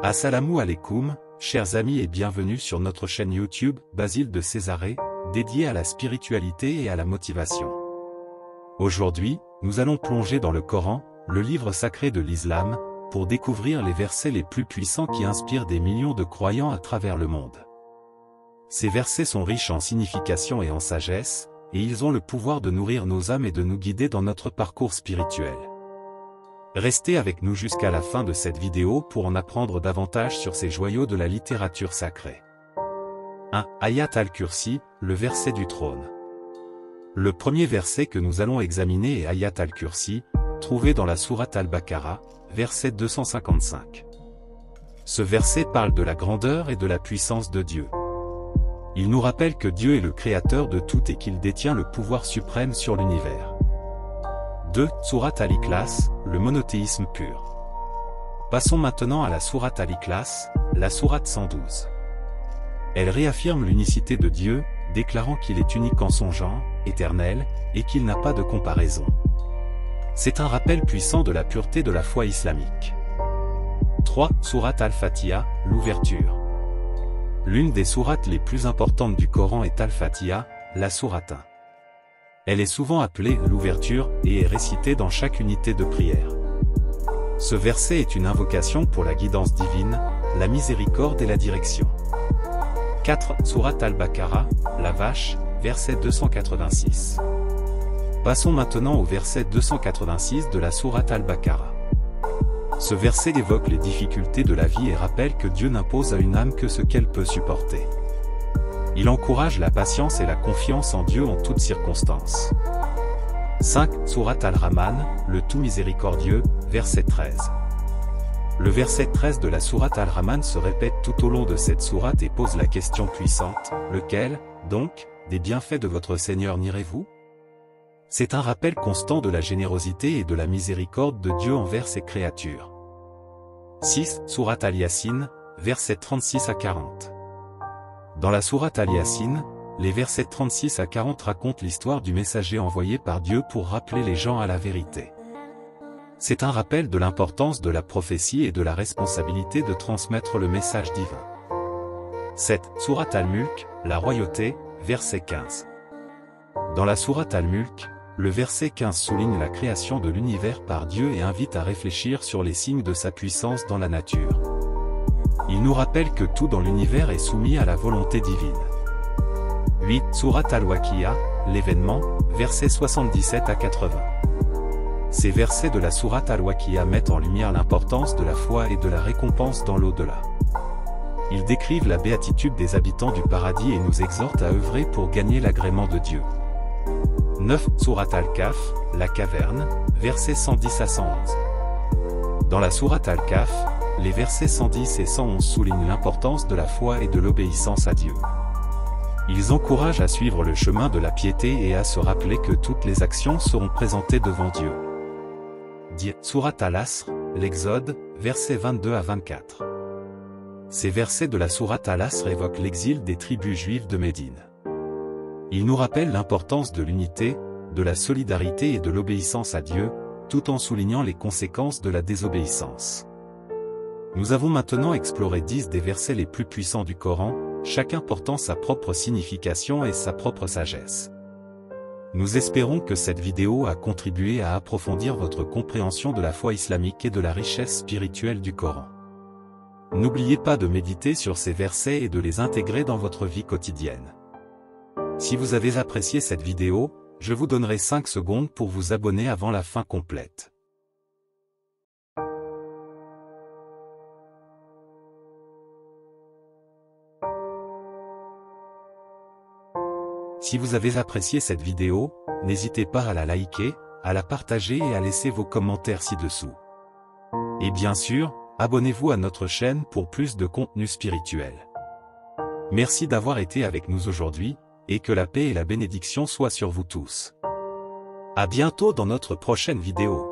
Assalamu alaikum, chers amis et bienvenue sur notre chaîne YouTube, Basile de Césarée, dédiée à la spiritualité et à la motivation. Aujourd'hui, nous allons plonger dans le Coran, le livre sacré de l'Islam, pour découvrir les versets les plus puissants qui inspirent des millions de croyants à travers le monde. Ces versets sont riches en signification et en sagesse, et ils ont le pouvoir de nourrir nos âmes et de nous guider dans notre parcours spirituel. Restez avec nous jusqu'à la fin de cette vidéo pour en apprendre davantage sur ces joyaux de la littérature sacrée. 1. Ayat al-Kursi, le verset du trône. Le premier verset que nous allons examiner est Ayat al-Kursi, trouvé dans la sourate al-Baqarah, verset 255. Ce verset parle de la grandeur et de la puissance de Dieu. Il nous rappelle que Dieu est le créateur de tout et qu'il détient le pouvoir suprême sur l'univers. 2. Sourate al-Ikhlas, le monothéisme pur. Passons maintenant à la sourate al-Ikhlas, la sourate 112. Elle réaffirme l'unicité de Dieu, déclarant qu'il est unique en son genre, éternel, et qu'il n'a pas de comparaison. C'est un rappel puissant de la pureté de la foi islamique. 3. Sourate al-Fatiha, l'ouverture. L'une des sourates les plus importantes du Coran est al-Fatiha, la sourate 1. Elle est souvent appelée l'ouverture et est récitée dans chaque unité de prière. Ce verset est une invocation pour la guidance divine, la miséricorde et la direction. 4. Sourate al-Baqarah, la vache, verset 286. Passons maintenant au verset 286 de la sourate al-Baqarah. Ce verset évoque les difficultés de la vie et rappelle que Dieu n'impose à une âme que ce qu'elle peut supporter. Il encourage la patience et la confiance en Dieu en toutes circonstances. 5. Sourate al-Rahman, le tout miséricordieux, verset 13. Le verset 13 de la sourate al-Rahman se répète tout au long de cette sourate et pose la question puissante, lequel, donc, des bienfaits de votre Seigneur nierez-vous? C'est un rappel constant de la générosité et de la miséricorde de Dieu envers ses créatures. 6. Sourate al-Yasin, versets 36 à 40. Dans la sourate al-Yasin, les versets 36 à 40 racontent l'histoire du messager envoyé par Dieu pour rappeler les gens à la vérité. C'est un rappel de l'importance de la prophétie et de la responsabilité de transmettre le message divin. 7. Sourate al-Mulk, la royauté, verset 15. Dans la sourate al-Mulk, le verset 15 souligne la création de l'univers par Dieu et invite à réfléchir sur les signes de sa puissance dans la nature. Il nous rappelle que tout dans l'univers est soumis à la volonté divine. 8. Sourate al-Waqi'a, l'événement, versets 77 à 80. Ces versets de la sourate al-Waqi'a mettent en lumière l'importance de la foi et de la récompense dans l'au-delà. Ils décrivent la béatitude des habitants du paradis et nous exhortent à œuvrer pour gagner l'agrément de Dieu. 9. Sourate al-Kahf, la caverne, versets 110 à 111. Dans la sourate al-Kahf, les versets 110 et 111 soulignent l'importance de la foi et de l'obéissance à Dieu. Ils encouragent à suivre le chemin de la piété et à se rappeler que toutes les actions seront présentées devant Dieu. 10. Sourate al-Asr, l'Exode, versets 22 à 24. Ces versets de la sourate al-Asr évoquent l'exil des tribus juives de Médine. Ils nous rappellent l'importance de l'unité, de la solidarité et de l'obéissance à Dieu, tout en soulignant les conséquences de la désobéissance. Nous avons maintenant exploré 10 des versets les plus puissants du Coran, chacun portant sa propre signification et sa propre sagesse. Nous espérons que cette vidéo a contribué à approfondir votre compréhension de la foi islamique et de la richesse spirituelle du Coran. N'oubliez pas de méditer sur ces versets et de les intégrer dans votre vie quotidienne. Si vous avez apprécié cette vidéo, je vous donnerai 5 secondes pour vous abonner avant la fin complète. Si vous avez apprécié cette vidéo, n'hésitez pas à la liker, à la partager et à laisser vos commentaires ci-dessous. Et bien sûr, abonnez-vous à notre chaîne pour plus de contenu spirituel. Merci d'avoir été avec nous aujourd'hui, et que la paix et la bénédiction soient sur vous tous. À bientôt dans notre prochaine vidéo.